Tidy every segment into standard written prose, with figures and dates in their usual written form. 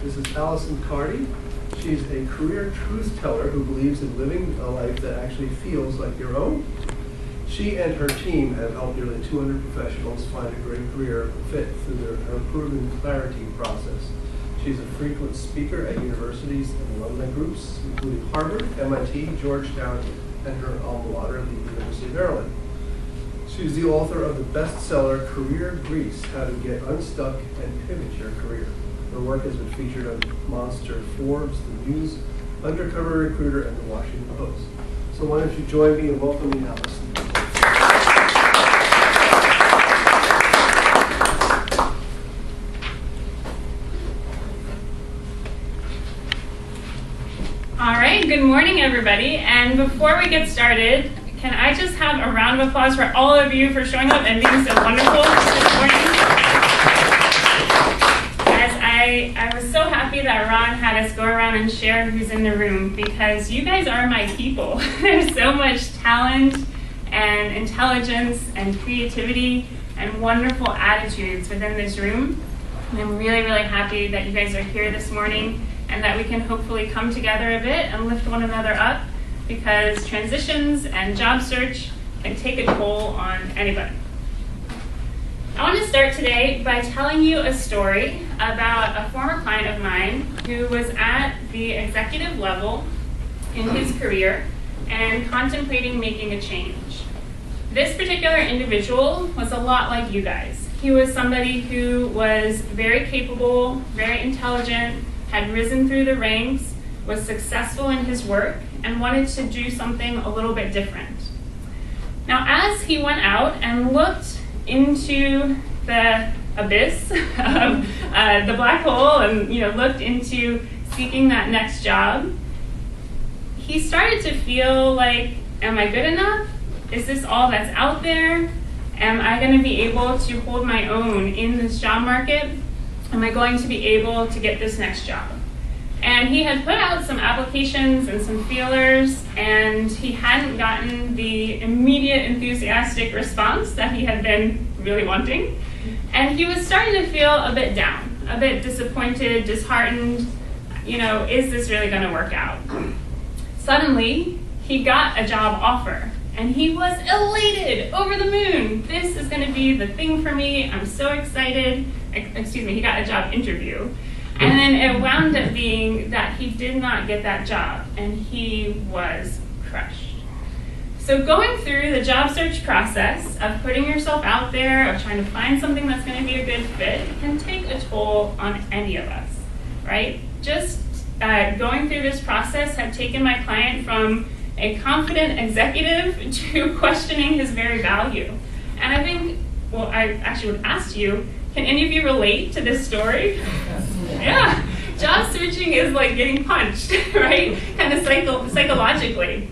This is Alison Cardy. She's a career truth teller who believes in living a life that actually feels like your own. She and her team have helped nearly 200 professionals find a great career fit through her proven clarity process. She's a frequent speaker at universities and alumni groups, including Harvard, MIT, Georgetown, and her alma mater, the University of Maryland. She's the author of the bestseller Career Grease: How to Get Unstuck and Pivot Your Career. Her work has been featured on Monster, Forbes, The News, Undercover Recruiter, and The Washington Post. So why don't you join me in welcoming Alison. All right, good morning, everybody. And before we get started, can I just have a round of applause for all of you for showing up and being so wonderful this morning? I was so happy that Ron had us go around and share who's in the room, because you guys are my people. There's so much talent and intelligence and creativity and wonderful attitudes within this room. And I'm really, really happy that you guys are here this morning and that we can hopefully come together a bit and lift one another up, because transitions and job search can take a toll on anybody. I want to start today by telling you a story about a former client of mine who was at the executive level in his career and contemplating making a change. This particular individual was a lot like you guys. He was somebody who was very capable, very intelligent, had risen through the ranks, was successful in his work, and wanted to do something a little bit different. Now, as he went out and looked into the abyss of the black hole and looked into seeking that next job, he started to feel like, am I good enough? Is this all that's out there? Am I going to be able to hold my own in this job market? Am I going to be able to get this next job? And he had put out some applications and some feelers, and he hadn't gotten the immediate enthusiastic response that he had been really wanting. And he was starting to feel a bit down, a bit disappointed, disheartened. Is this really going to work out? Suddenly, he got a job offer, and he was elated, over the moon. This is going to be the thing for me. I'm so excited. He got a job interview. And then it wound up being that he did not get that job, and he was crushed. So going through the job search process of putting yourself out there, of trying to find something that's going to be a good fit, can take a toll on any of us, right? Just going through this process had taken my client from a confident executive to questioning his very value. And I think, I actually would ask you, can any of you relate to this story? Yeah. Job searching is like getting punched, right? Kind of psychologically.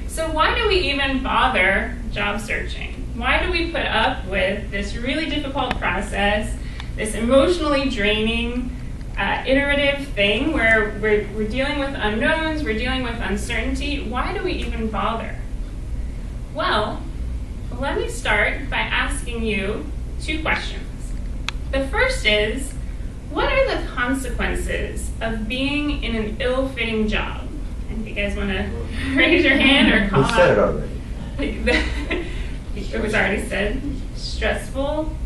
So why do we even bother job searching? Why do we put up with this really difficult process, this emotionally draining, iterative thing where we're dealing with unknowns, we're dealing with uncertainty? Why do we even bother? Well, let me start by asking you two questions. The first is, what are the consequences of being in an ill-fitting job? And if you guys want to raise your hand or call out. We said it already. It was already said. Stressful.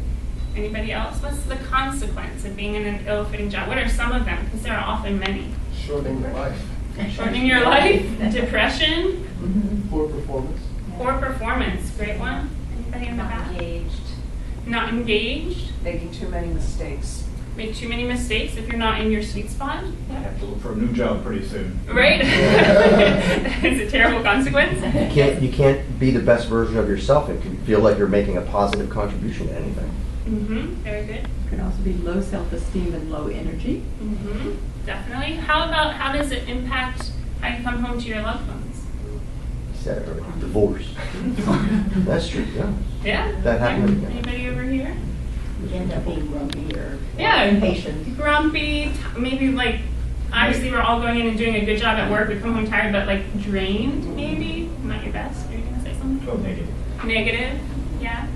Anybody else? What's the consequence of being in an ill-fitting job? What are some of them? Because there are often many. Shortening your life. Shortening your life. Depression. Poor performance. Poor performance. Great one. Anybody in the back? Not engaged. Making too many mistakes. Make too many mistakes if you're not in your sweet spot. I have to look for a new job pretty soon. Right? It's a terrible consequence. You can't be the best version of yourself. It can feel like you're making a positive contribution to anything. Very good. It can also be low self-esteem and low energy. Definitely. How does it impact how you come home to your loved ones? You said it already. Divorce. That's true, yeah. Yeah? That happened again. Anybody over here? You end up being grumpy or impatient. Grumpy, maybe obviously we're all going in and doing a good job at work, we come home tired, but drained maybe? Not your best. Are you going to say something? Oh, negative. Negative, yeah.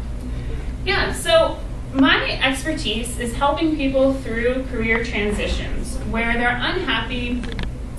Yeah, so my expertise is helping people through career transitions. clients where they're unhappy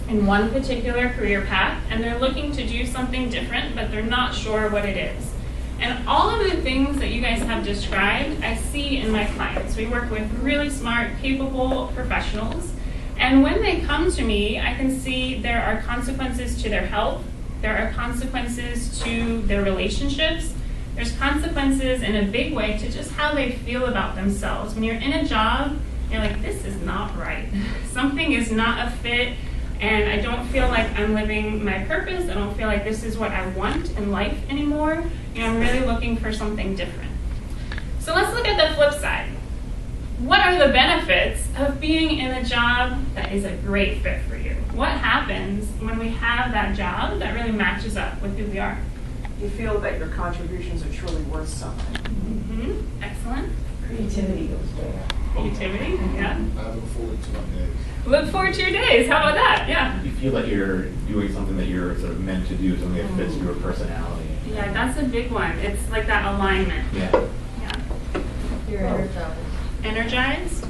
in one particular career path and they're looking to do something different, but they're not sure what it is. And all of the things that you guys have described, I see in my clients. We work with really smart, capable professionals. And when they come to me, I can see there are consequences to their health. There are consequences to their relationships. There's consequences in a big way to just how they feel about themselves. When you're in a job, you're like, this is not right. Something is not a fit, and I don't feel like I'm living my purpose. I don't feel like this is what I want in life anymore. I'm really looking for something different. So let's look at the flip side. What are the benefits of being in a job that is a great fit for you? What happens when we have that job that really matches up with who we are? You feel that your contributions are truly worth something. Mm-hmm. Excellent. Creativity goes there. Creativity, yeah. I look forward to my days. Look forward to your days. How about that? Yeah. You feel like you're doing something that you're sort of meant to do, something that fits your personality. Yeah, that's a big one. It's like that alignment. Yeah. Yeah. You're energized. Energized.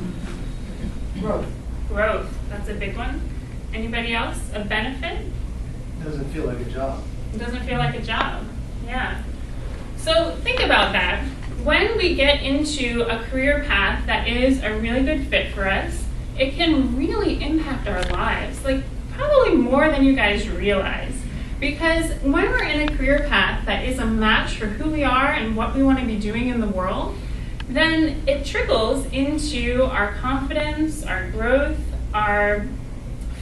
Growth. Growth. That's a big one. Anybody else? A benefit? Doesn't feel like a job. It doesn't feel like a job. Yeah. So think about that. When we get into a career path that is a really good fit for us, it can really impact our lives, like probably more than you guys realize. Because when we're in a career path that is a match for who we are and what we want to be doing in the world, then it trickles into our confidence, our growth, our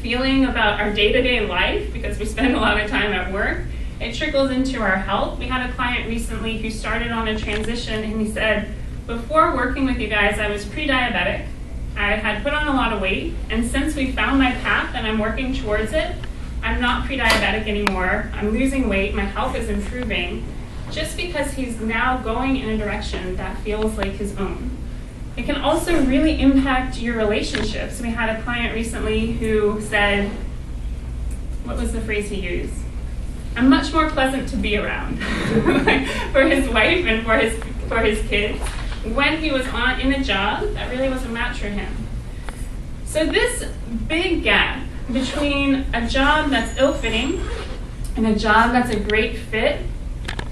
feeling about our day-to-day life, because we spend a lot of time at work. It trickles into our health. We had a client recently who started on a transition, and he said, before working with you guys, I was pre-diabetic. I had put on a lot of weight, and since we found my path and I'm working towards it, I'm not pre-diabetic anymore. I'm losing weight. My health is improving, just because he's now going in a direction that feels like his own. It can also really impact your relationships. We had a client recently who said, what was the phrase he used? I'm much more pleasant to be around for his wife and for his kids when he was in a job that really was a match for him. So this big gap between a job that's ill-fitting and a job that's a great fit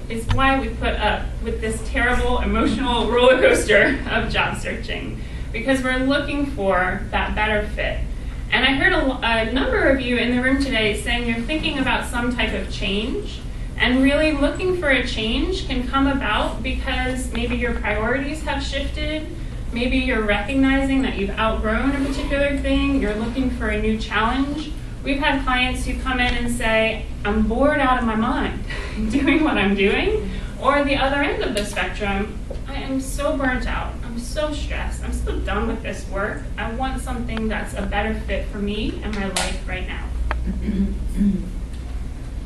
is why we put up with this terrible emotional roller coaster of job searching, because we're looking for that better fit. And I heard a number of you in the room today saying you're thinking about some type of change, and really looking for a change can come about because maybe your priorities have shifted, maybe you're recognizing that you've outgrown a particular thing, you're looking for a new challenge. We've had clients who come in and say, I'm bored out of my mind doing what I'm doing. Or the other end of the spectrum, I am so burnt out, I'm so stressed, I'm so done with this work. I want something that's a better fit for me and my life right now.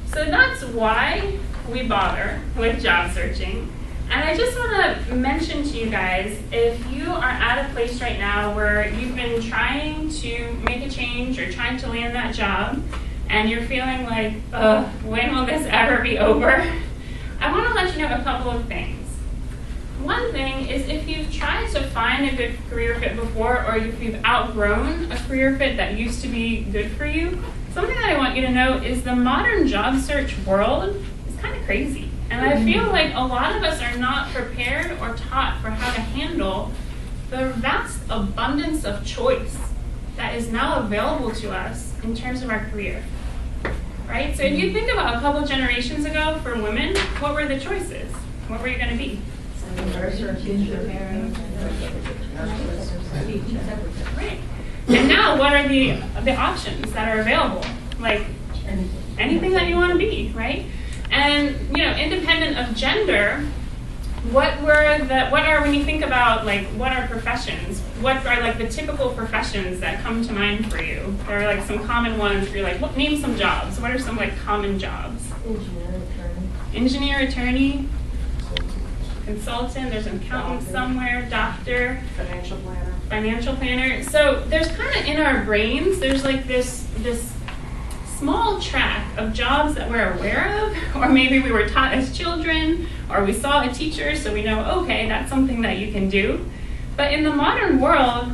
So that's why we bother with job searching. And I just want to mention to you guys, if you are at a place right now where you've been trying to make a change or trying to land that job, and you're feeling like, when will this ever be over? I want to let you know a couple of things. One thing is, if you've tried to find a good career fit before, or if you've outgrown a career fit that used to be good for you, something that I want you to know is the modern job search world is kind of crazy. And I feel like a lot of us are not prepared or taught for how to handle the vast abundance of choice that is now available to us in terms of our career. Right? So if you think about a couple generations ago for women, what were the choices? What were you going to be? Right. And now, what are the options that are available? Like anything that you want to be, right? And independent of gender, what are when you think about like what are professions? What are like the typical professions that come to mind for you? There are like some common ones where you're like, name some jobs. What are some like common jobs? Engineer, attorney, consultant. There's an accountant somewhere, doctor, financial planner. So there's kind of in our brains, there's like this small track of jobs that we're aware of, or maybe we were taught as children, or we saw a teacher, so we know, okay, that's something that you can do. But in the modern world,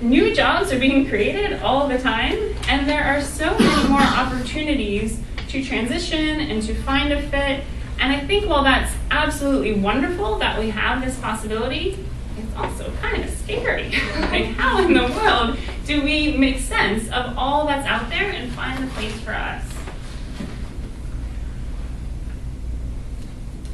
new jobs are being created all the time, and there are so many more opportunities to transition and to find a fit. And I think while that's absolutely wonderful that we have this possibility, it's also kind of scary. Like, how in the world do we make sense of all that's out there and find the place for us?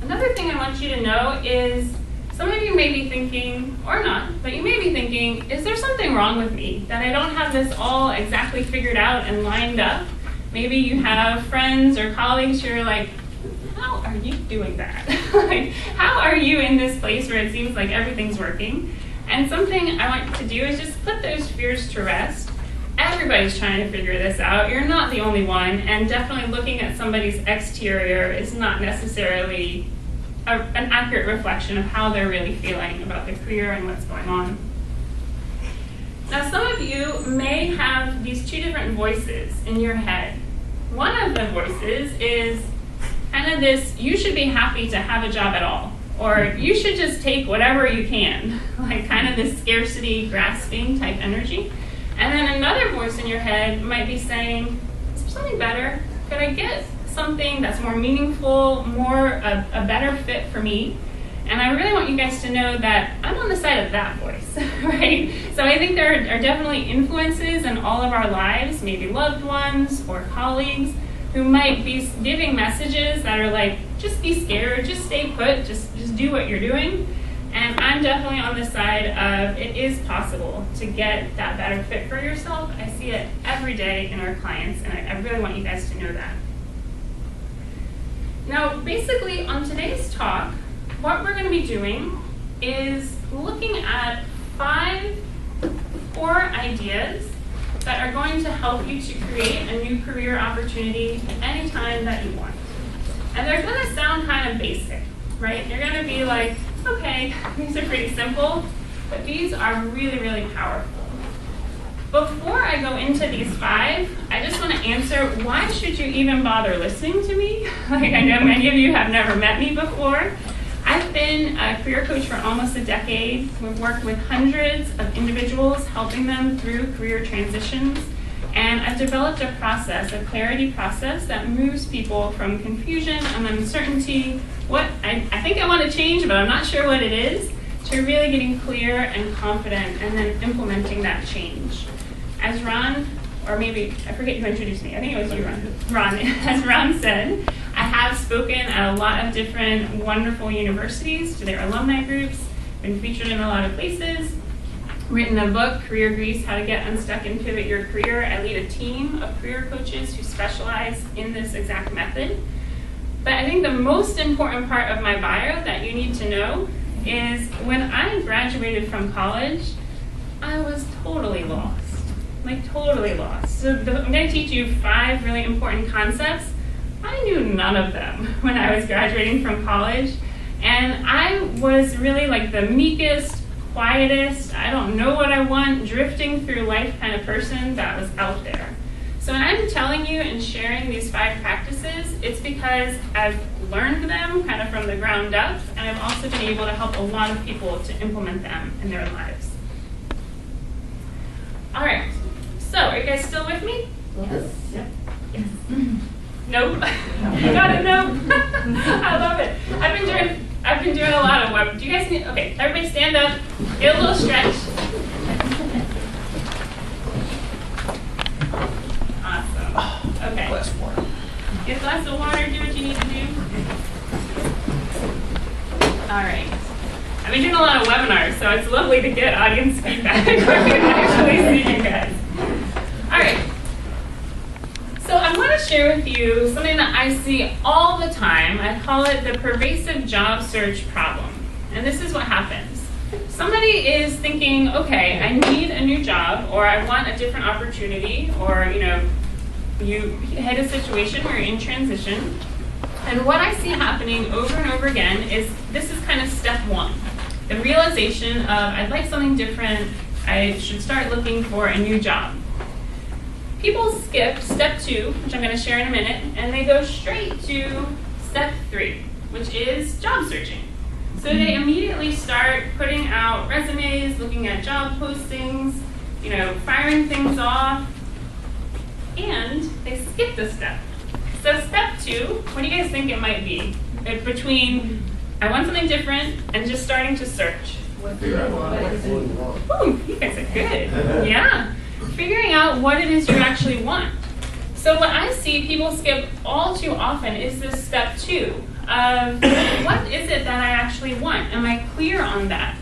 Another thing I want you to know is, some of you may be thinking, or not, but you may be thinking, is there something wrong with me? That I don't have this all exactly figured out and lined up? Maybe you have friends or colleagues who are like, how are you doing that? Like, how are you in this place where it seems like everything's working? And something I want to do is just put those fears to rest. Everybody's trying to figure this out. You're not the only one, and definitely looking at somebody's exterior is not necessarily an accurate reflection of how they're really feeling about the career and what's going on. Now, some of you may have these two different voices in your head. One of the voices is kind of this, you should be happy to have a job at all, or you should just take whatever you can, like kind of this scarcity, grasping type energy. And then another voice in your head might be saying, is there something better? Could I get something that's more meaningful, a better fit for me? And I really want you guys to know that I'm on the side of that voice, right? So I think there are definitely influences in all of our lives, maybe loved ones or colleagues, who might be giving messages that are like, just be scared, just stay put, just do what you're doing. And I'm definitely on the side of it is possible to get that better fit for yourself. I see it every day in our clients, and I really want you guys to know that. Now, basically, on today's talk, what we're going to be doing is looking at 5 core ideas that are going to help you to create a new career opportunity anytime that you want. And they're going to sound kind of basic, right? You're going to be like, okay, these are pretty simple, but these are really, really powerful. Before I go into these 5, I just want to answer, why should you even bother listening to me? Like, I know many of you have never met me before. I've been a career coach for almost a decade. We've worked with hundreds of individuals, helping them through career transitions. And I've developed a process, a clarity process, that moves people from confusion and uncertainty, what I think I want to change, but I'm not sure what it is, to really getting clear and confident and then implementing that change. As Ron, or maybe, I forget who introduced me, I think it was you, Ron, as Ron said, I have spoken at a lot of different wonderful universities, to their alumni groups, been featured in a lot of places, written a book, Career Grease, How to Get Unstuck and Pivot Your Career. I lead a team of career coaches who specialize in this exact method. But I think the most important part of my bio that you need to know is when I graduated from college, I was totally lost. Like, totally lost. So I'm going to teach you 5 really important concepts. I knew none of them when I was graduating from college. And I was really like the meekest, quietest, I don't know what I want, drifting through life kind of person that was out there. So when I'm telling you and sharing these 5 practices, it's because I've learned them kind of from the ground up, and I've also been able to help a lot of people to implement them in their lives. All right, so are you guys still with me? Yes. Yep. Yes. Nope. You got it, nope. I love it. I've been doing a lot of web. Do you guys need, okay, everybody stand up, get a little stretch. Awesome. Okay. Glass of water. Get a glass of water, do what you need to do. All right. I've been doing a lot of webinars, so it's lovely to get audience feedback where we can actually see you guys. All right. So I want to share with you something that I see all the time. I call it the pervasive job search problem. And this is what happens. Somebody is thinking, okay, I need a new job, or I want a different opportunity, or you hit a situation where you're in transition. And what I see happening over and over again is this is kind of step 1. The realization of, I'd like something different, I should start looking for a new job. People skip step 2, which I'm going to share in a minute, and they go straight to step 3, which is job searching. So they immediately start putting out resumes, looking at job postings, firing things off, and they skipped a step. So step 2, what do you guys think it might be? Between I want something different and just starting to search. Ooh, you guys are good. Yeah. Figuring out what it is you actually want. So what I see people skip all too often is this step 2 of what is it that I actually want? Am I clear on that?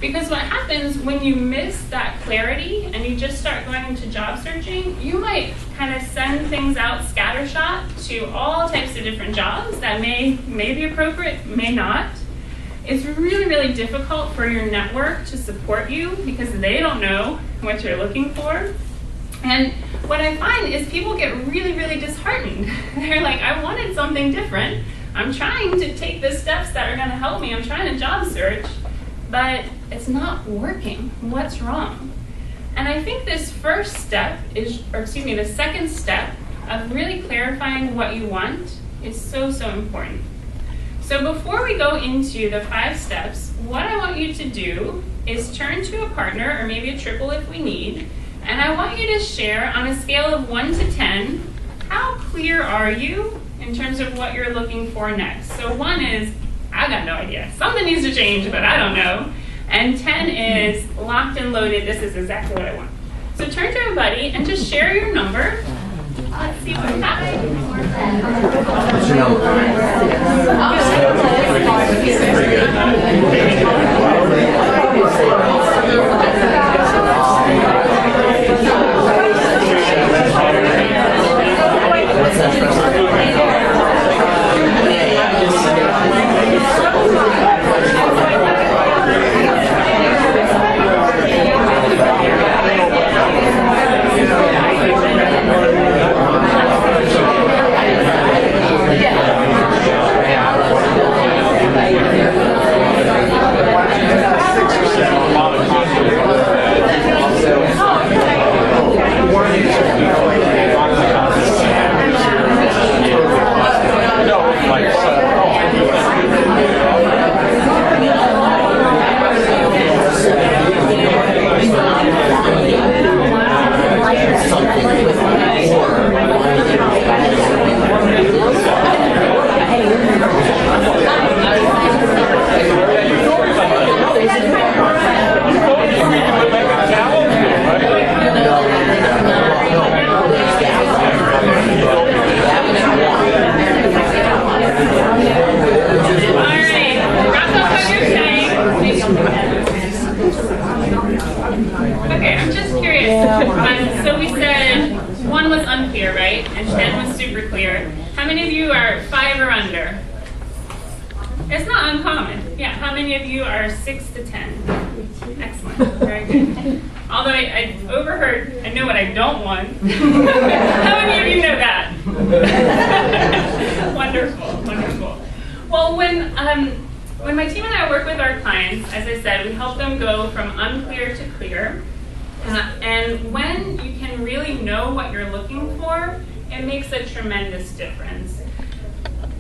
Because what happens when you miss that clarity and you just start going into job searching, you might kind of send things out scattershot to all types of different jobs that may be appropriate, may not. It's really, really difficult for your network to support you because they don't know what you're looking for. And what I find is people get really, really disheartened. They're like, I wanted something different. I'm trying to take the steps that are going to help me. I'm trying to job search, but it's not working. What's wrong? And I think this first step the second step of really clarifying what you want is so, so important. So before we go into the 5 steps, what I want you to do is turn to a partner, or maybe a triple if we need, and I want you to share on a scale of 1 to 10, how clear are you in terms of what you're looking for next? So 1 is, I got no idea. Something needs to change, but I don't know. And 10 is locked and loaded. This is exactly what I want. So turn to a buddy and just share your number. Let's see what happens. What's your Okay, I'm just curious. So we said 1 was unclear, right? And 10 was super clear. How many of you are 5 or under? It's not uncommon. Yeah, how many of you are 6 to 10? Excellent, very good. Although I overheard, I know what I don't want. How many of you know that? Wonderful, wonderful. Well, when my team and I work with our clients, as I said, we help them go from unclear to clear. And when you can really know what you're looking for, it makes a tremendous difference.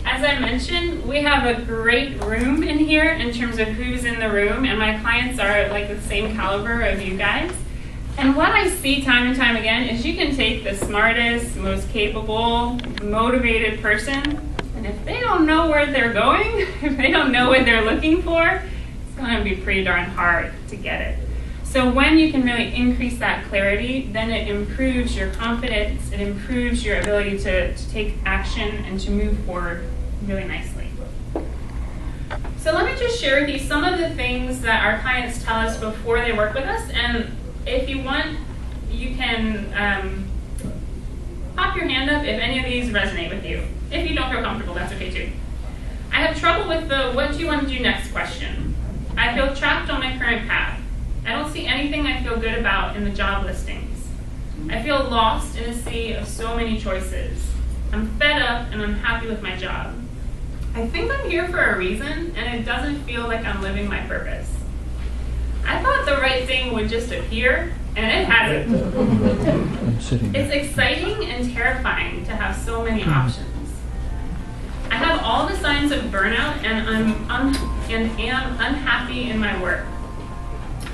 As I mentioned, we have a great room in here in terms of who's in the room, and my clients are like the same caliber of you guys. And what I see time and time again is you can take the smartest, most capable, motivated person, and if they don't know where they're going, if they don't know what they're looking for, it's going to be pretty darn hard to get it. So when you can really increase that clarity, then it improves your confidence, it improves your ability to take action and to move forward really nicely. So let me just share with you some of the things that our clients tell us before they work with us, and if you want, you can pop your hand up if any of these resonate with you. If you don't feel comfortable, that's okay too. I have trouble with the what do you want to do next question. I feel trapped on my current path. I don't see anything I feel good about in the job listings. I feel lost in a sea of so many choices. I'm fed up and I'm happy with my job. I think I'm here for a reason and it doesn't feel like I'm living my purpose. I thought the right thing would just appear and it hasn't. It's exciting and terrifying to have so many options. I have all the signs of burnout and am unhappy in my work.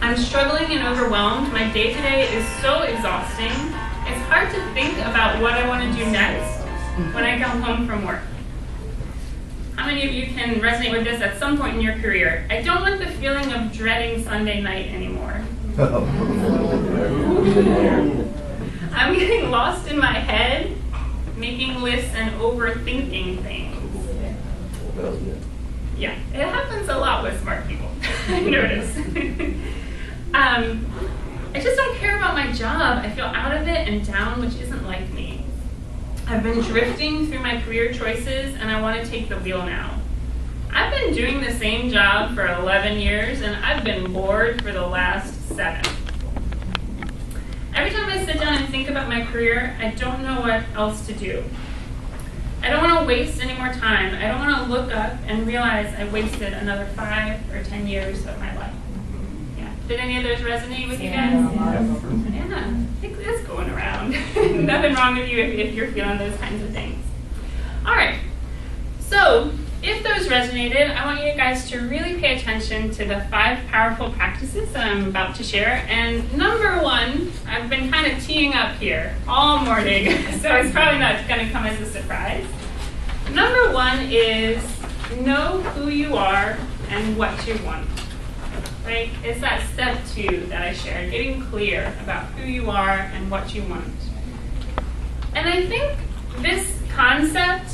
I'm struggling and overwhelmed. My day-to-day is so exhausting. It's hard to think about what I want to do next when I come home from work. How many of you can resonate with this at some point in your career? I don't want the feeling of dreading Sunday night anymore. I'm getting lost in my head, making lists and overthinking things. Yeah, it happens a lot with smart people, I notice. I just don't care about my job. I feel out of it and down, which isn't like me. I've been drifting through my career choices, and I want to take the wheel now. I've been doing the same job for 11 years, and I've been bored for the last 7. Every time I sit down and think about my career, I don't know what else to do. I don't want to waste any more time. I don't want to look up and realize I wasted another 5 or 10 years of my life. Yeah. Did any of those resonate with you guys? Yeah. It's going around. Nothing wrong with you if you're feeling those kinds of things. All right. So, if those resonated, I want you guys to really pay attention to the 5 powerful practices that I'm about to share. And number 1, I've been kind of teeing up here all morning, so it's probably not going to come as a surprise. Number 1 is know who you are and what you want. Right? It's that step 2 that I shared, getting clear about who you are and what you want. And I think this concept,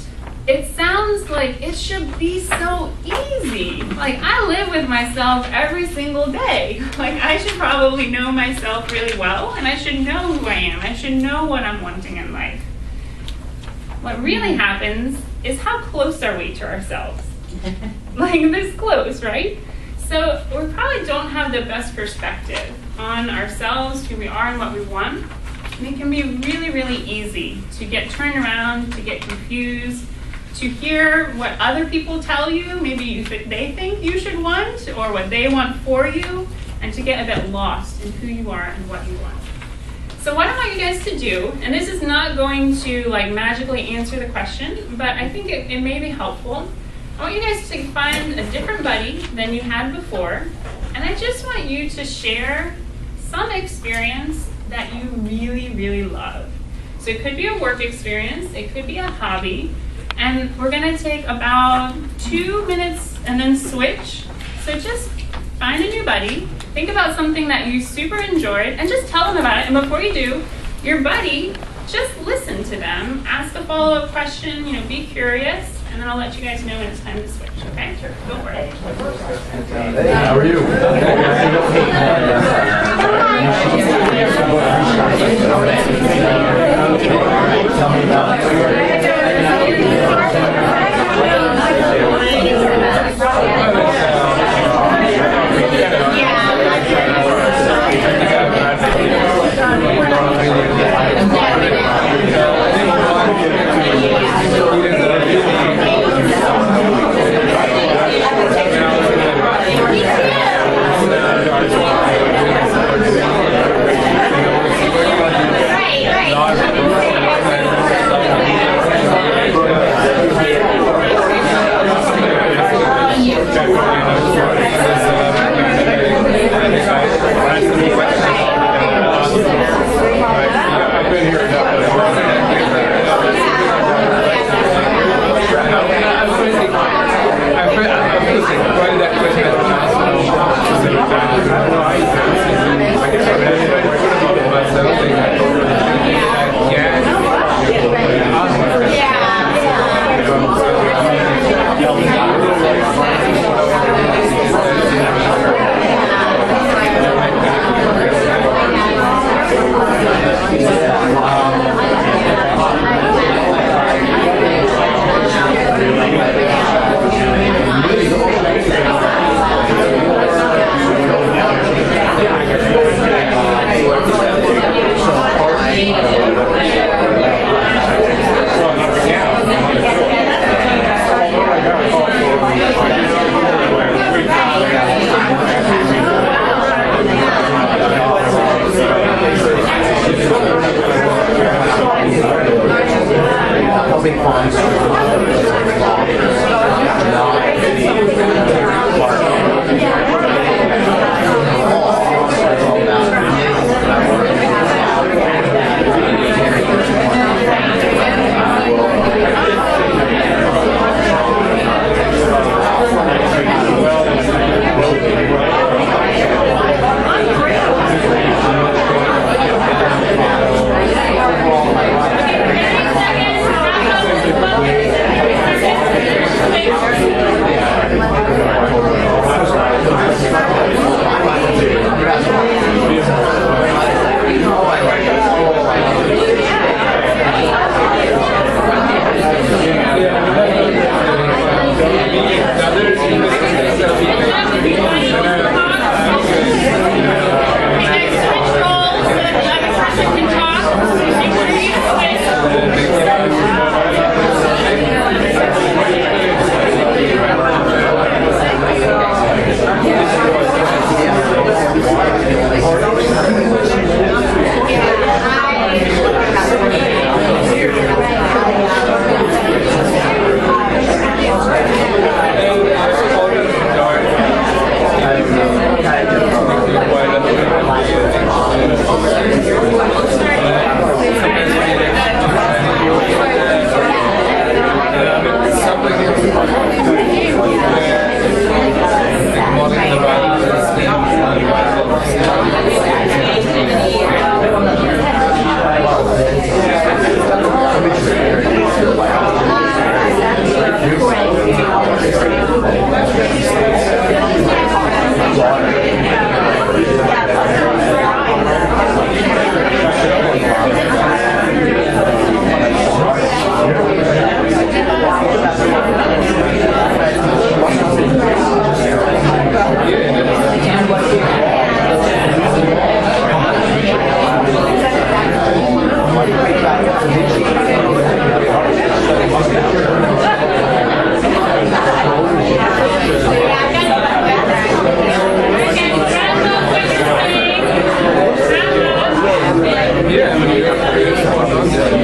it sounds like it should be so easy. Like, I live with myself every single day. Like, I should probably know myself really well, and I should know who I am. I should know what I'm wanting in life. What really happens is, how close are we to ourselves? Like, this close, right? So we probably don't have the best perspective on ourselves, who we are, and what we want. And it can be really, really easy to get turned around, to get confused, to hear what other people tell you, maybe they think you should want, or what they want for you, and to get a bit lost in who you are and what you want. So what I want you guys to do, and this is not going to like magically answer the question, but I think it may be helpful. I want you guys to find a different buddy than you had before, and I just want you to share some experience that you really, really love. So it could be a work experience, it could be a hobby, and we're gonna take about 2 minutes and then switch. So just find a new buddy, think about something that you super enjoyed, and just tell them about it. And before you do, your buddy, just listen to them, ask a follow-up question, be curious, and then I'll let you guys know when it's time to switch, okay? Sure, go for it. Hey, how are you? Tell me about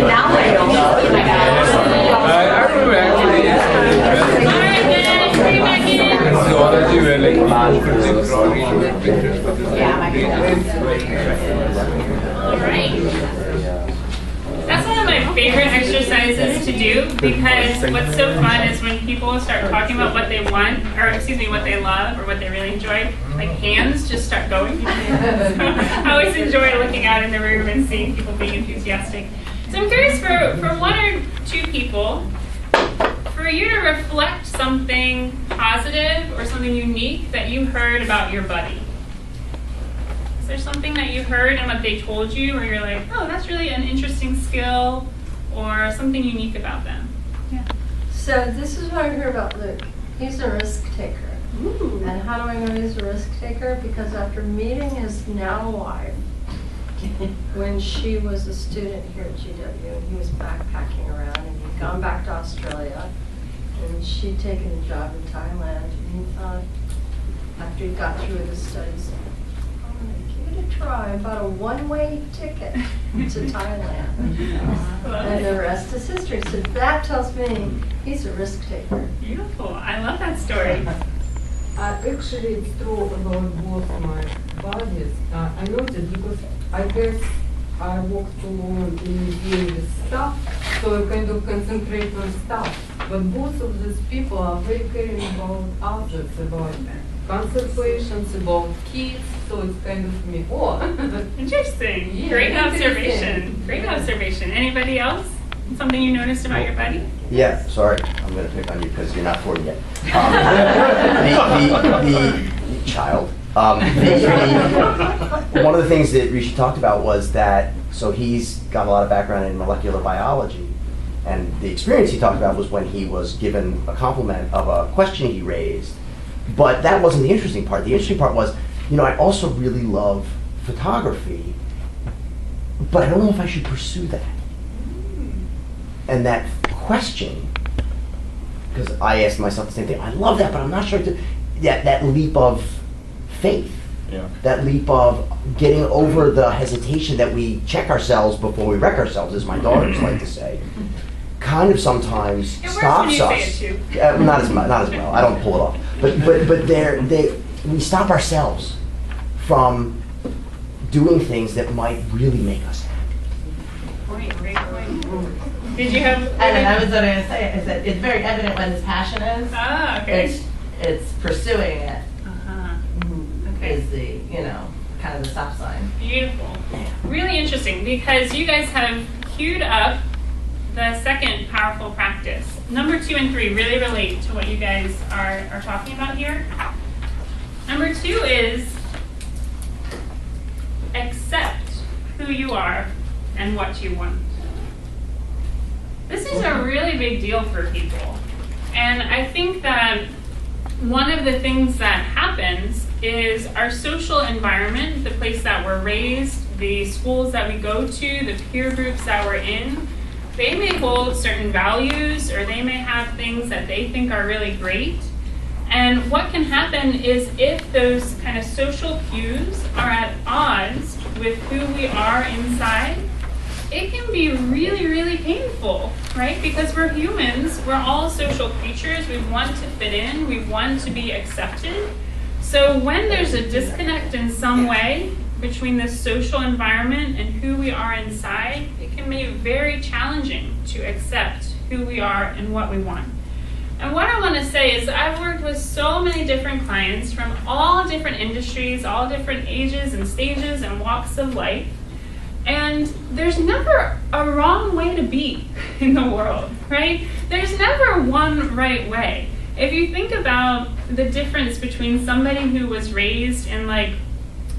Now I don't. I remember actually zoology where like people brought in pictures for this. All right. That's one of my favorite exercises to do because what's so fun is when people start talking about what they want, or excuse me, what they love or what they really enjoy, like hands just start going. So I always enjoy looking out in the room and seeing people being enthusiastic. So I'm curious for one or two people, for you to reflect something positive or something unique that you heard about your buddy. Is there something that you heard and what they told you where you're like, oh, that's really an interesting skill or something unique about them? Yeah. So this is what I heard about Luke. He's a risk taker. Ooh. And how do I know he's a risk taker? Because after meeting his now wife, when she was a student here at GW, and he was backpacking around, and he'd gone back to Australia, and she'd taken a job in Thailand, and he thought, after he got through with his studies, I'm going to give it a try. I bought a one-way ticket to Thailand. And the rest is history. So that tells me he's a risk taker. Beautiful. I love that story. Actually, it's true about both my bodies. I noticed because I guess I walk too long in dealing with stuff, so I kind of concentrate on stuff. But both of these people are very caring about others, about cancer patients, about kids, so it's kind of me. Oh, Interesting. Yeah, Great interesting. observation. Great observation. Anybody else? Something you noticed about your buddy? Yeah, sorry, I'm gonna pick on you because you're not 40 yet. The child. One of the things that Rishi talked about was that, so he's got a lot of background in molecular biology, and the experience he talked about was when he was given a compliment of a question he raised. But that wasn't the interesting part. The interesting part was, I also really love photography, but I don't know if I should pursue that. And that question, because I asked myself the same thing, I love that, but I'm not sure that leap of faith, that leap of getting over the hesitation that we check ourselves before we wreck ourselves, as my daughters like to say, kind of sometimes stops us. Not as well. I don't pull it off, but we stop ourselves from doing things that might really make us happy. Great point. Did you have? And I was going to say is that it's very evident when his passion is. Ah, okay. It's pursuing it. Okay. Is the kind of the stop sign. Beautiful. Really interesting because you guys have queued up the second powerful practice. Number 2 and 3 really relate to what you guys are talking about here. Number 2 is accept who you are and what you want. This is a really big deal for people. And I think that one of the things that happens is our social environment, the place that we're raised, the schools that we go to, the peer groups that we're in, they may hold certain values or they may have things that they think are really great. And what can happen is if those kind of social cues are at odds with who we are inside, it can be really, really painful, right? Because we're humans, we're all social creatures, we want to fit in, we want to be accepted. So when there's a disconnect in some way between the social environment and who we are inside, it can be very challenging to accept who we are and what we want. And what I want to say is I've worked with so many different clients from all different industries, all different ages and stages and walks of life. And there's never a wrong way to be in the world, right? There's never one right way. If you think about the difference between somebody who was raised in like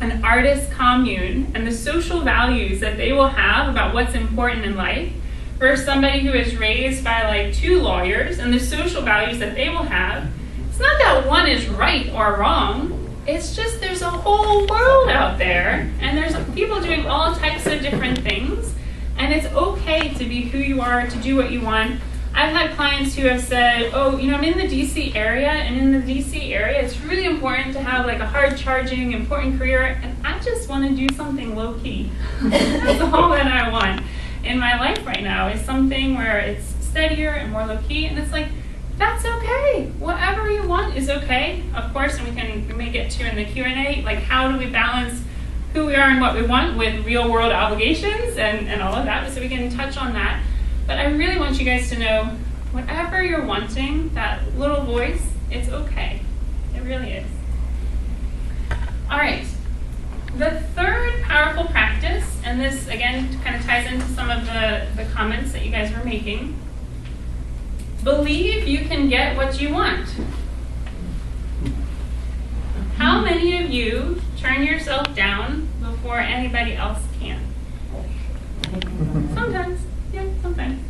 an artist commune and the social values that they will have about what's important in life versus somebody who is raised by like 2 lawyers and the social values that they will have, it's not that one is right or wrong. It's just there's a whole world out there and there's people doing all types of different things, and it's okay to be who you are, to do what you want. I've had clients who have said, oh, I'm in the DC area, and in the DC area it's really important to have like a hard charging, important career, and I just want to do something low key. That's all that I want in my life right now, is something where it's steadier and more low key. And it's like, that's okay. Whatever you want is okay. Of course, and we may get to in the Q&A, like how do we balance who we are and what we want with real world obligations and all of that, so we can touch on that. But I really want you guys to know, whatever you're wanting, that little voice, it's okay. It really is. All right. The third powerful practice, and this again kind of ties into some of the comments that you guys were making. Believe you can get what you want. How many of you turn yourself down before anybody else can? Sometimes, yeah, sometimes,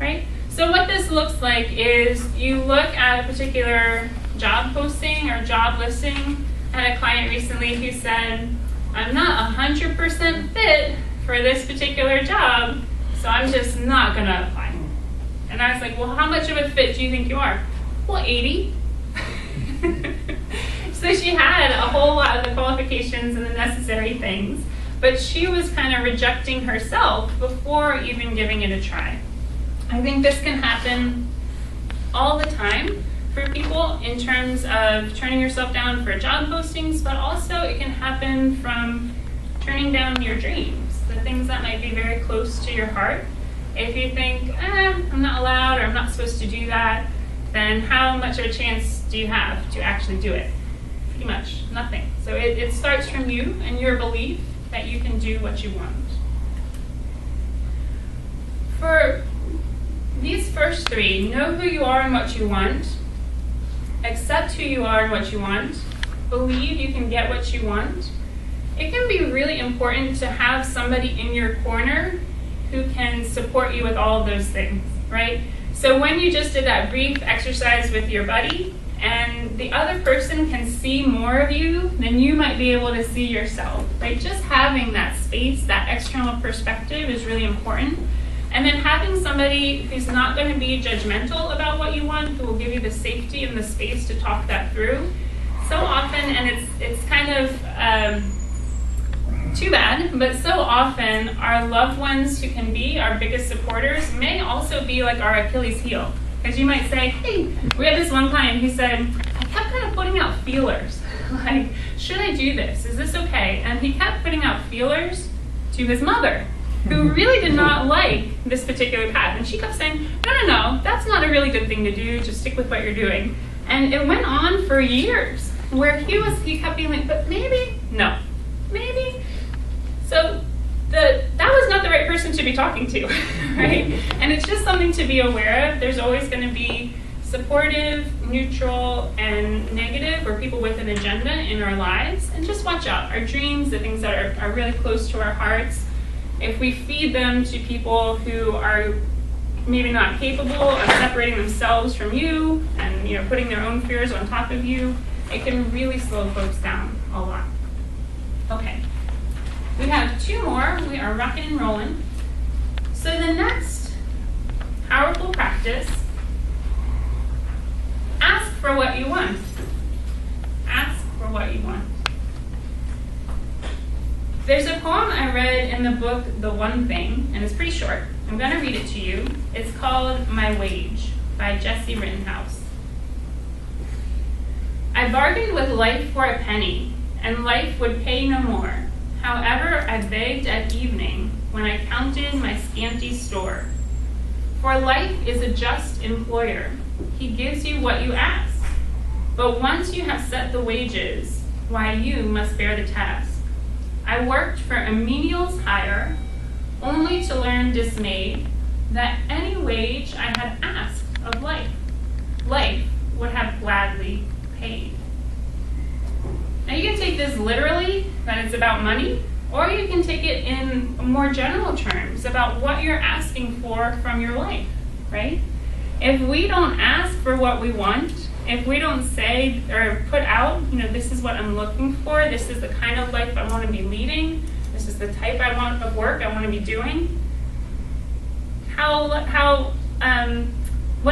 right? So what this looks like is you look at a particular job posting or job listing. I had a client recently who said, I'm not 100% fit for this particular job, so I'm just not gonna apply. And I was like, well, how much of a fit do you think you are? Well, 80. So she had a whole lot of the qualifications and the necessary things, but she was kind of rejecting herself before even giving it a try. I think this can happen all the time for people in terms of turning yourself down for job postings, but also it can happen from turning down your dreams, the things that might be very close to your heart. If you think, I'm not allowed or I'm not supposed to do that, then how much of a chance do you have to actually do it? Pretty much nothing. So it starts from you and your belief that you can do what you want. For these first three, know who you are and what you want, accept who you are and what you want, believe you can get what you want. It can be really important to have somebody in your corner who can support you with all of those things, right? So when you just did that brief exercise with your buddy, and the other person can see more of you than you might be able to see yourself, right? Just having that space, that external perspective is really important. And then having somebody who's not going to be judgmental about what you want, who will give you the safety and the space to talk that through. So often, and it's kind of too bad, but so often our loved ones who can be our biggest supporters may also be like our Achilles heel. Because you might say, hey, we had this one client who said, I kept kind of putting out feelers. Like, should I do this? Is this okay? And he kept putting out feelers to his mother, who really did not like this particular path. And she kept saying, no, that's not a really good thing to do. Just stick with what you're doing. And it went on for years where he kept being like, but maybe, no, maybe. So that was not the right person to be talking to, right? And it's just something to be aware of. There's always going to be supportive, neutral, and negative, or people with an agenda in our lives. And just watch out. Our dreams, the things that are really close to our hearts, if we feed them to people who are maybe not capable of separating themselves from you and putting their own fears on top of you, it can really slow folks down a lot. Okay. We have two more. We are rocking and rolling. So the next powerful practice, ask for what you want. Ask for what you want. There's a poem I read in the book, The One Thing, and it's pretty short. I'm going to read it to you. It's called My Wage by Jesse Rittenhouse. I bargained with life for a penny, and life would pay no more. However, I begged at evening when I counted my scanty store. For life is a just employer. He gives you what you ask. But once you have set the wages, why you must bear the task. I worked for a menial's hire, only to learn dismayed that any wage I had asked of life would have gladly paid. Now you can take this literally, that it's about money, or you can take it in more general terms about what you're asking for from your life, right? If we don't ask for what we want, if we don't say or put out, this is what I'm looking for, this is the kind of life I want to be leading, this is the type of work I want to be doing, what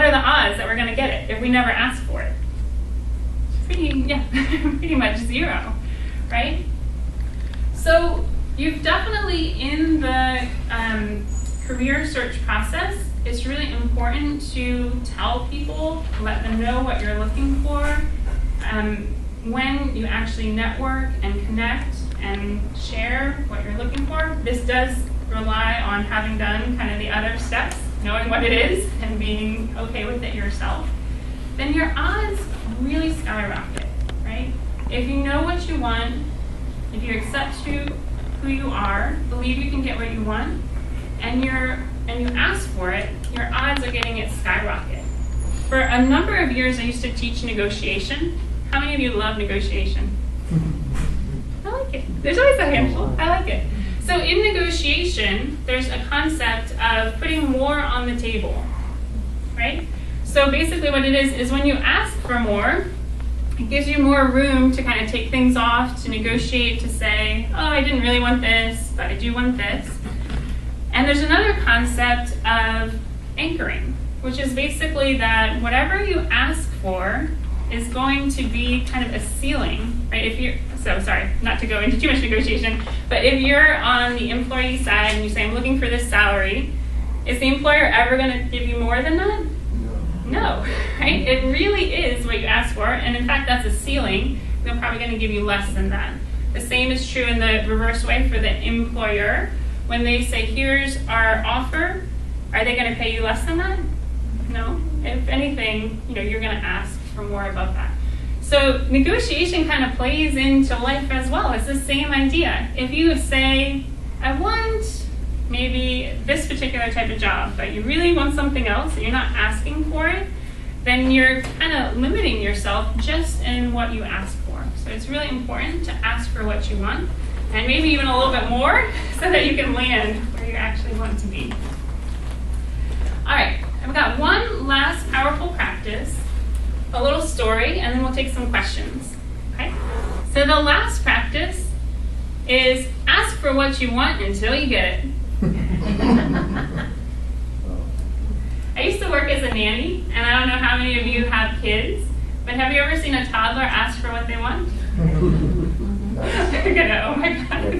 are the odds that we're going to get it if we never ask for it? Pretty much zero, right? So you've definitely, in the career search process, it's really important to tell people, let them know what you're looking for. When you actually network and connect and share what you're looking for, this does rely on having done kind of the other steps, knowing what it is and being okay with it yourself. Then your odds really skyrocket, right? If you know what you want, if you accept who you are, believe you can get what you want, and you ask for it, your odds are getting it skyrocket. For a number of years, I used to teach negotiation. How many of you love negotiation? I like it. There's always a handful. I like it. So in negotiation, there's a concept of putting more on the table, right? So basically what it is when you ask for more, it gives you more room to kind of take things off, to negotiate, to say, oh, I didn't really want this, but I do want this. And there's another concept of anchoring, which is basically that whatever you ask for is going to be kind of a ceiling, right? So sorry, not to go into too much negotiation, but if you're on the employee side and you say, I'm looking for this salary, is the employer ever going to give you more than that? No, right? It really is what you ask for, and in fact, that's a ceiling. They're probably going to give you less than that. The same is true in the reverse way for the employer. When they say, here's our offer, are they going to pay you less than that? No. If anything, you're going to ask for more above that. So negotiation kind of plays into life as well. It's the same idea. If you say, I want maybe this particular type of job, but you really want something else and you're not asking for it, then you're kind of limiting yourself just in what you ask for. So it's really important to ask for what you want, and maybe even a little bit more, so that you can land where you actually want to be. All right, I've got one last powerful practice, a little story, and then we'll take some questions. Okay? So the last practice is ask for what you want until you get it. I used to work as a nanny, and I don't know how many of you have kids, but have you ever seen a toddler ask for what they want? They're gonna, oh my God.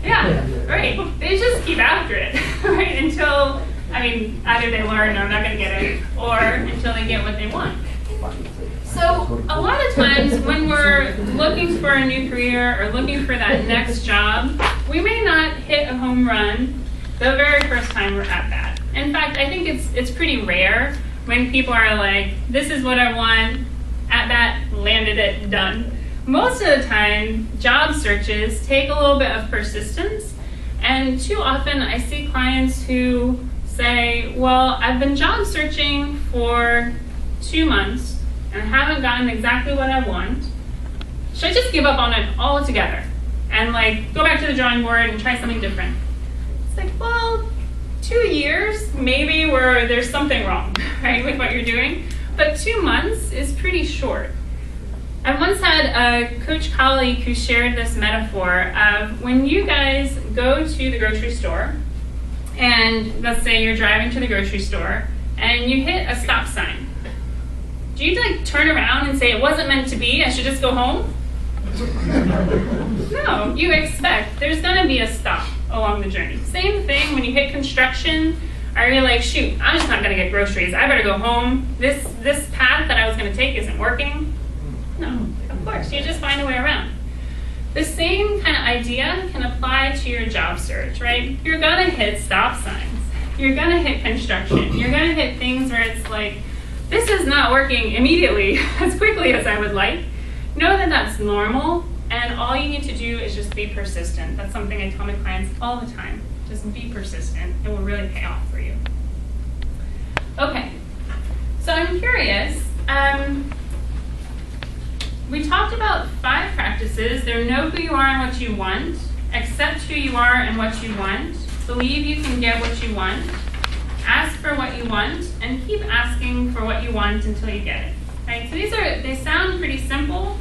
Yeah, right. They just keep after it, right? Until, either they learn, no, I'm not gonna get it, or until they get what they want. So a lot of times when we're looking for a new career or looking for that next job, we may not hit a home run the very first time we're at that. In fact, I think it's pretty rare when people are like, this is what I want, at that, landed it, done. Most of the time, job searches take a little bit of persistence, and too often I see clients who say, well, I've been job searching for 2 months and I haven't gotten exactly what I want. Should I just give up on it altogether and go back to the drawing board and try something different? It's like, well, 2 years, maybe where there's something wrong, right, with what you're doing, but 2 months is pretty short. I once had a coach colleague who shared this metaphor of when you guys go to the grocery store, and let's say you're driving to the grocery store, and you hit a stop sign. Do you turn around and say, it wasn't meant to be, I should just go home? No, you expect there's gonna be a stop along the journey. Same thing when you hit construction, or you're like, shoot, I'm just not gonna get groceries, I better go home. This path that I was gonna take isn't working. No, of course, you just find a way around. The same kind of idea can apply to your job search, right? You're gonna hit stop signs. You're gonna hit construction. You're gonna hit things where it's like, this is not working immediately as quickly as I would like. Know that that's normal, and all you need to do is just be persistent. That's something I tell my clients all the time. Just be persistent. It will really pay off for you. Okay, so I'm curious. We talked about 5 practices. They're know who you are and what you want, accept who you are and what you want, believe you can get what you want, ask for what you want, and keep asking for what you want until you get it. Right? So they sound pretty simple,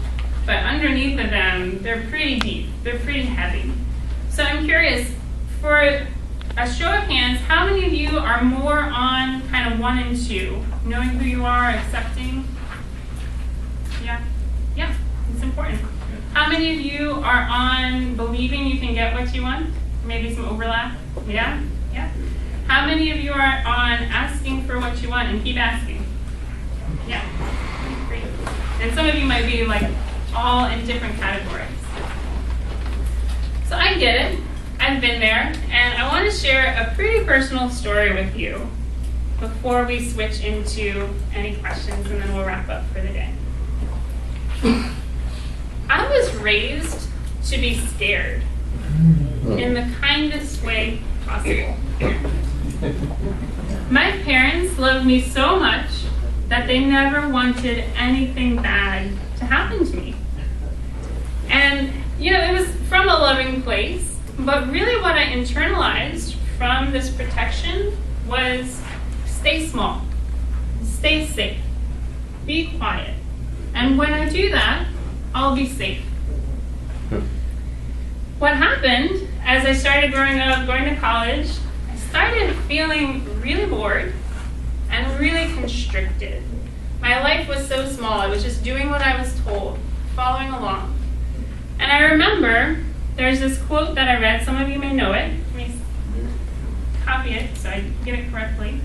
but underneath of them, they're pretty deep. They're pretty heavy. So I'm curious, for a show of hands, how many of you are more on kind of 1 and 2, knowing who you are, accepting? Yeah, it's important. How many of you are on believing you can get what you want? Maybe some overlap? Yeah? Yeah? How many of you are on asking for what you want and keep asking? Yeah. Great. And some of you might be like all in different categories. So I get it. I've been there. And I want to share a pretty personal story with you before we switch into any questions, and then we'll wrap up for the day. I was raised to be scared in the kindest way possible. My parents loved me so much that they never wanted anything bad to happen to me. And, you know, it was from a loving place, but really what I internalized from this protection was stay small, stay safe, be quiet. And when I do that, I'll be safe. What happened as I started growing up, going to college, I started feeling really bored and really constricted. My life was so small. I was just doing what I was told, following along. And I remember there's this quote that I read. Some of you may know it. Let me copy it so I get it correctly.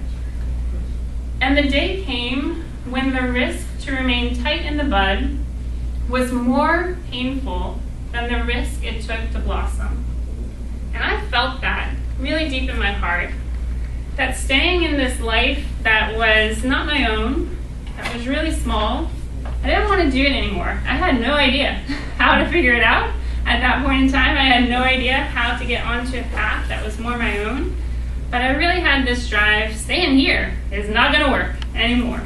And the day came when the risk to remain tight in the bud was more painful than the risk it took to blossom. And I felt that really deep in my heart, that staying in this life that was not my own, that was really small, I didn't want to do it anymore. I had no idea how to figure it out. At that point in time, I had no idea how to get onto a path that was more my own. But I really had this drive, staying here is not going to work anymore.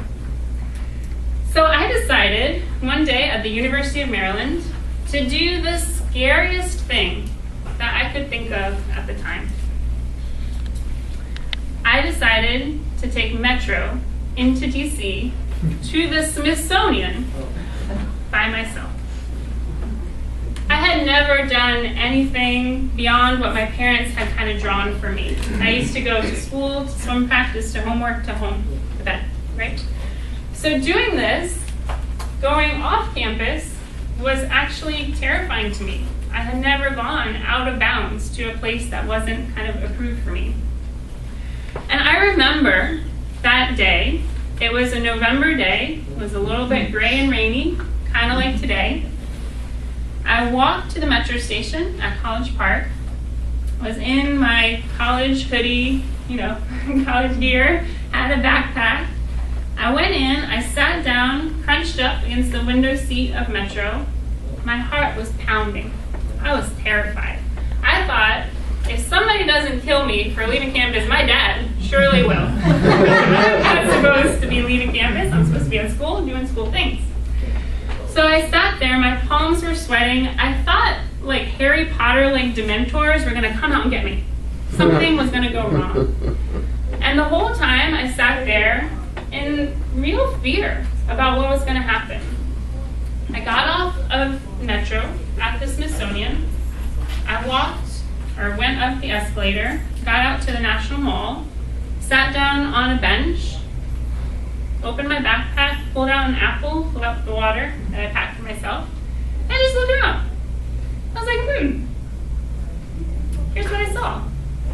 So I decided one day at the University of Maryland to do the scariest thing that I could think of at the time. I decided to take Metro into DC to the Smithsonian by myself. I had never done anything beyond what my parents had kind of drawn for me. I used to go to school, to swim practice, to homework, to home, to bed, right? So doing this, going off campus, was actually terrifying to me. I had never gone out of bounds to a place that wasn't kind of approved for me. And I remember that day, it was a November day, it was a little bit gray and rainy, kind of like today. I walked to the metro station at College Park, was in my college hoodie, college gear, had a backpack. I went in, I sat down, crunched up against the window seat of Metro. My heart was pounding. I was terrified. I thought, if somebody doesn't kill me for leaving campus, my dad surely will. I'm not supposed to be leaving campus. I'm supposed to be at school, doing school things. So I sat there, my palms were sweating. I thought like Harry Potter, like Dementors were gonna come out and get me. Something was gonna go wrong. And the whole time I sat there in real fear about what was gonna happen. I got off of Metro at the Smithsonian. I went up the escalator, got out to the National Mall, sat down on a bench, opened my backpack, pulled out an apple, pulled out the water that I packed for myself, and just looked around. I was like, here's what I saw.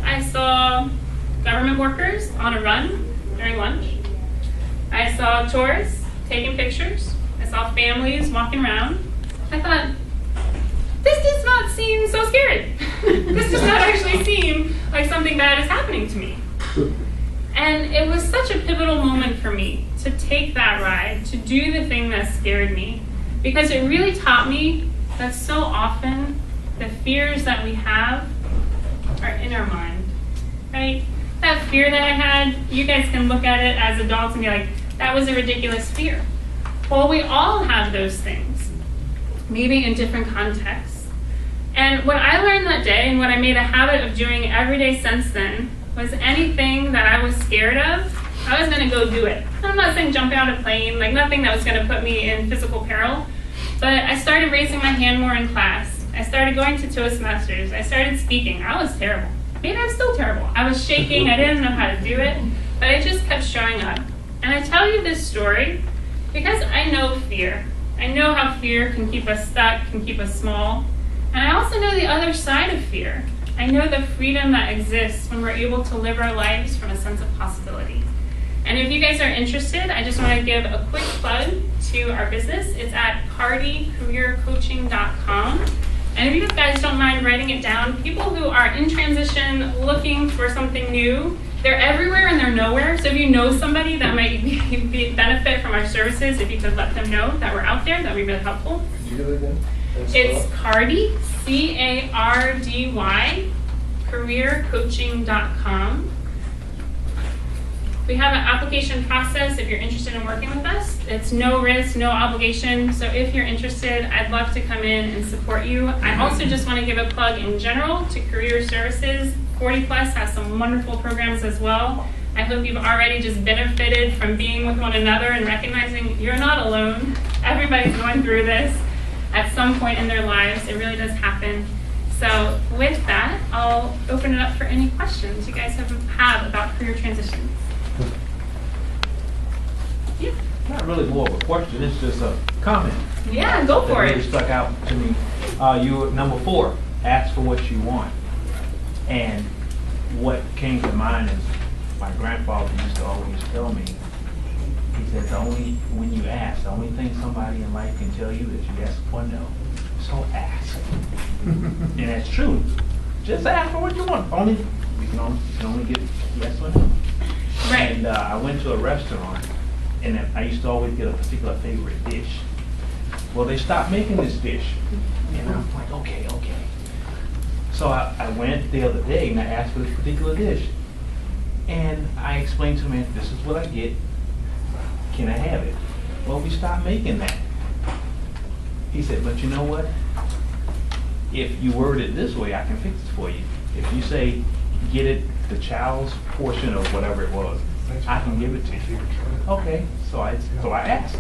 I saw government workers on a run during lunch. I saw tourists taking pictures. I saw families walking around. I thought, this does not seem so scary. This does not actually seem like something bad is happening to me. And it was such a pivotal moment for me to take that ride, to do the thing that scared me, because it really taught me that so often the fears that we have are in our mind, right? That fear that I had, you guys can look at it as adults and be like, that was a ridiculous fear. Well, we all have those things, maybe in different contexts. And what I learned that day, and what I made a habit of doing every day since then, was anything that I was scared of, I was gonna go do it. I'm not saying jump out of a plane, like nothing that was gonna put me in physical peril, but I started raising my hand more in class. I started going to Toastmasters. I started speaking. I was terrible. Maybe I'm still terrible. I was shaking, I didn't know how to do it, but I just kept showing up. And I tell you this story because I know fear. I know how fear can keep us stuck, can keep us small. And I also know the other side of fear. I know the freedom that exists when we're able to live our lives from a sense of possibility. And if you guys are interested, I just want to give a quick plug to our business. It's at cardycareercoaching.com. And if you guys don't mind writing it down, people who are in transition, looking for something new, they're everywhere and they're nowhere. So if you know somebody that might benefit from our services, if you could let them know that we're out there, that would be really helpful. Could you do it again? It's Cardy, C-A-R-D-Y, careercoaching.com. We have an application process if you're interested in working with us. It's no risk, no obligation. So if you're interested, I'd love to come in and support you. I also just want to give a plug in general to career services. 40 Plus has some wonderful programs as well. I hope you've already just benefited from being with one another and recognizing you're not alone. Everybody's going through this at some point in their lives. It really does happen. So with that, I'll open it up for any questions you guys have about career transitions. Yeah. Not really more of a question, it's just a comment. Yeah, go for That really it. stuck out to me. You, number 4, ask for what you want. And what came to mind is my grandfather used to always tell me, he said, when you ask, the only thing somebody in life can tell you is yes or no. So ask. And that's true. Just ask for what you want. You can only get yes or no. Right. And I went to a restaurant, and I used to always get a particular favorite dish. Well, they stopped making this dish. And I'm like, okay. So I went the other day and I asked for this particular dish. And I explained to him, this is what I get. Can I have it? Well, we stopped making that. He said, but you know what? If you word it this way, I can fix it for you. If you say, get it, the child's portion of whatever it was, I can give it to you. Okay, so I asked.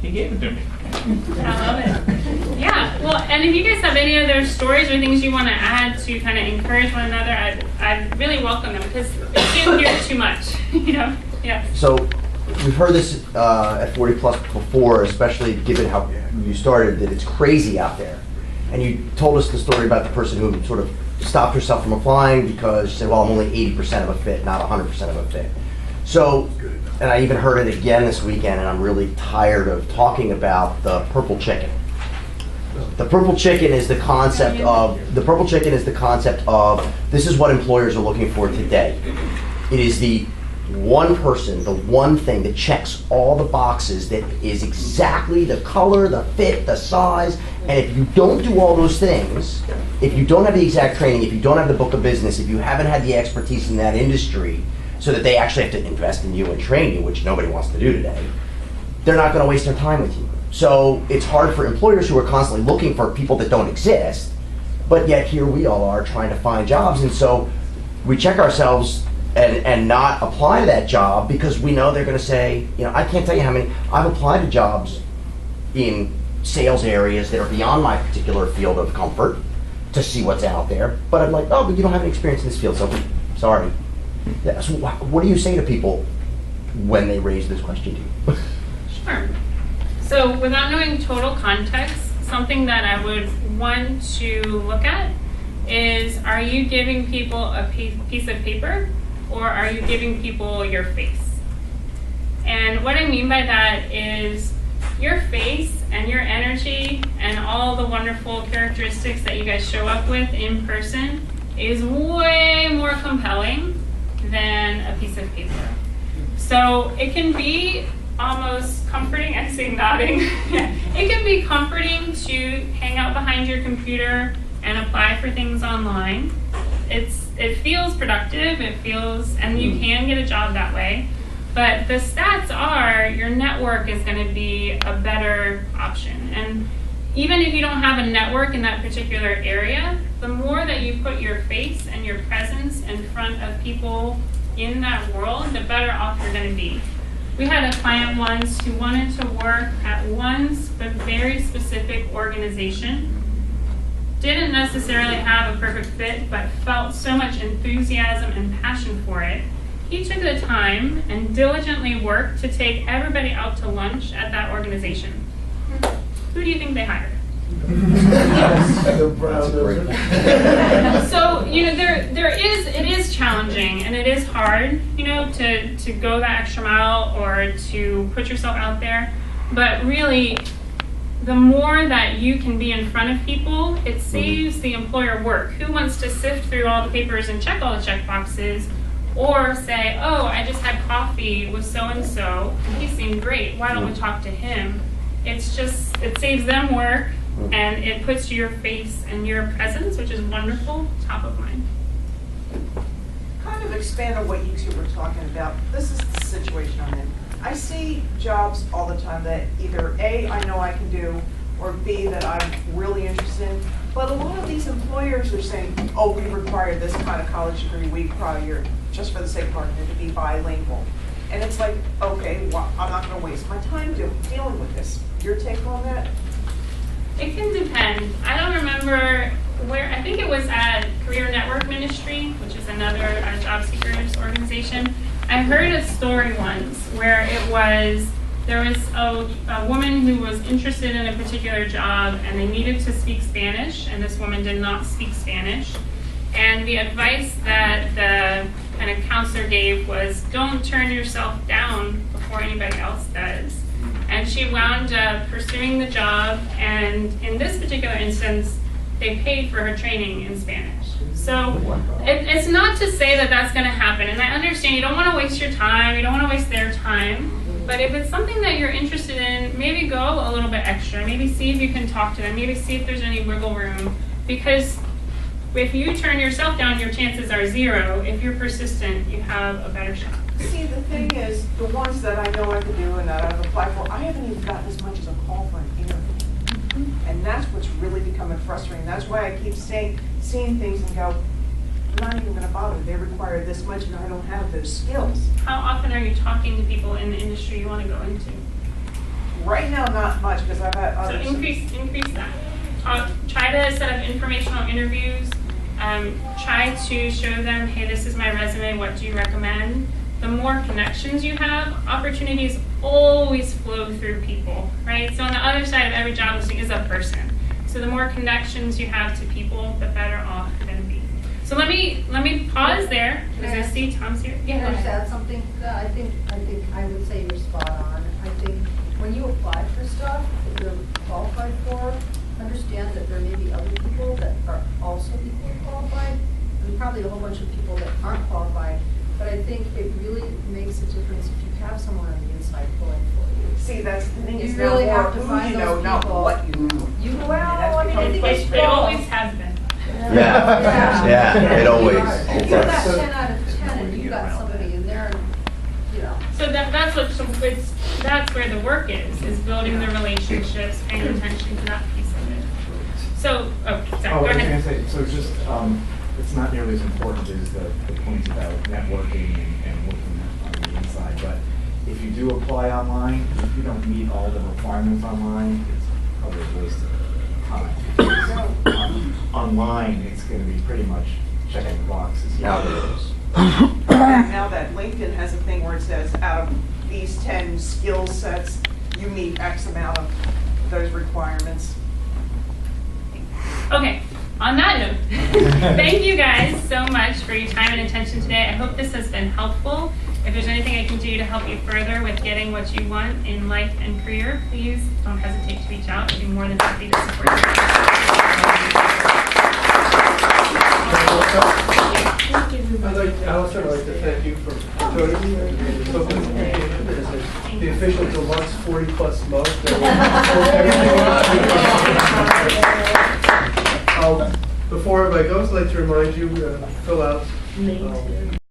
He gave it to me. I love it. Yeah, well, and if you guys have any other stories or things you want to add to kind of encourage one another, I'd really welcome them because we can't hear too much, Yeah. So we've heard this at 40 Plus before, especially given how you started, that it's crazy out there. And you told us the story about the person who sort of stopped herself from applying because she said, well, I'm only 80% of a fit, not 100% of a fit. So, and I even heard it again this weekend, and I'm really tired of talking about the purple chicken. The purple chicken is the concept of, this is what employers are looking for today. It is the one person, the one thing that checks all the boxes, that is exactly the color, the fit, the size, and if you don't do all those things, if you don't have the exact training, if you don't have the book of business, if you haven't had the expertise in that industry, so that they actually have to invest in you and train you, which nobody wants to do today, they're not going to waste their time with you. So it's hard for employers who are constantly looking for people that don't exist, but yet here we all are trying to find jobs, and so we check ourselves and not apply to that job because we know they're going to say, I can't tell you how many, I've applied to jobs in sales areas that are beyond my particular field of comfort to see what's out there, but I'm like, oh, but you don't have any experience in this field, so sorry. Yeah, so what do you say to people when they raise this question to you? Sure. So without knowing total context, something that I would want to look at is, are you giving people a piece of paper or are you giving people your face? And what I mean by that is your face and your energy and all the wonderful characteristics that you guys show up with in person is way more compelling than a piece of paper. So it can be almost comforting, I see nodding. It can be comforting to hang out behind your computer and apply for things online. It feels productive, and you can get a job that way. But the stats are your network is going to be a better option. And even if you don't have a network in that particular area, the more that you put your face and your presence in front of people in that world, the better off you're going to be. We had a client once who wanted to work at one very specific organization, didn't necessarily have a perfect fit, but felt so much enthusiasm and passion for it. He took the time and diligently worked to take everybody out to lunch at that organization. Who do you think they hired? The brown noser. So, you know, it is challenging and it is hard, you know, to go that extra mile or to put yourself out there. But really, the more that you can be in front of people, it saves the employer work. Who wants to sift through all the papers and check all the check boxes? Or say, oh, I just had coffee with so-and-so, he seemed great, why don't we talk to him? It's just, it saves them work, and it puts your face and your presence, which is wonderful, top of mind. Kind of expand on what you two were talking about. This is the situation I'm in. I see jobs all the time that either A, I know I can do, or B, that I'm really interested in. But a lot of these employers are saying, oh, we require this kind of college degree, we require, just for the sake of argument, to be bilingual. And it's like, okay, well, I'm not going to waste my time dealing with this. Your take on that? It can depend. I don't remember where, I think it was at Career Network Ministry, which is another job seekers organization. I heard a story once where there was a woman who was interested in a particular job and they needed to speak Spanish, and this woman did not speak Spanish. And the advice that the kind of counselor gave was, don't turn yourself down before anybody else does. And she wound up pursuing the job, and in this particular instance, they paid for her training in Spanish. So it's not to say that that's going to happen, and I understand you don't want to waste your time, you don't want to waste their time, but if it's something that you're interested in, maybe go a little bit extra, maybe see if you can talk to them, maybe see if there's any wiggle room, because if you turn yourself down, your chances are zero. If you're persistent, you have a better shot. See, the thing is, the ones that I know I can do and that I've applied for, I haven't even gotten as much as a call for an interview. And that's what's really becoming frustrating. That's why I keep seeing things and go, I'm not even going to bother. They require this much and I don't have those skills. How often are you talking to people in the industry you want to go into? Right now, not much, because I've had So others. increase that. Try to set up informational interviews. Try to show them, hey, this is my resume, what do you recommend? The more connections you have, opportunities always flow through people, right? So on the other side of every job listing is a person. So the more connections you have to people, the better off you're going to be. So let me pause there, because I see Tom's here. Yeah, Can I go just ahead. add something? I think I would say you're spot on. I think when you apply for stuff that you're qualified for, understand that there may be other people that are also equally qualified, and probably a whole bunch of people that aren't qualified. But I think it really makes a difference if you have someone on the inside pulling for you. See, that's the thing. You It's really now more have to who find you know, those not people. what you know. Well, I mean, I think it's It always has been. Yeah, it always. If It you got does. 10 out of 10 and you got somebody in there, you know. So that's where the work is building the relationships, paying attention to that piece of it. So, sorry, Oh, go I was ahead. gonna say, so just, it's not nearly as important as the points about networking and working on the inside, but if you do apply online, if you don't meet all the requirements online, it's probably a waste of time. Because, online, it's gonna be pretty much checking the boxes. Now it is. Now that LinkedIn has a thing where it says, out of these 10 skill sets, you meet X amount of those requirements. Okay, on that note, thank you guys so much for your time and attention today. I hope this has been helpful. If there's anything I can do to help you further with getting what you want in life and career, please don't hesitate to reach out. I'd be more than happy to support Alison, I'd like to thank you for joining me. So the official deluxe 40-plus mug. Before everybody goes, I'd like to remind you, fill out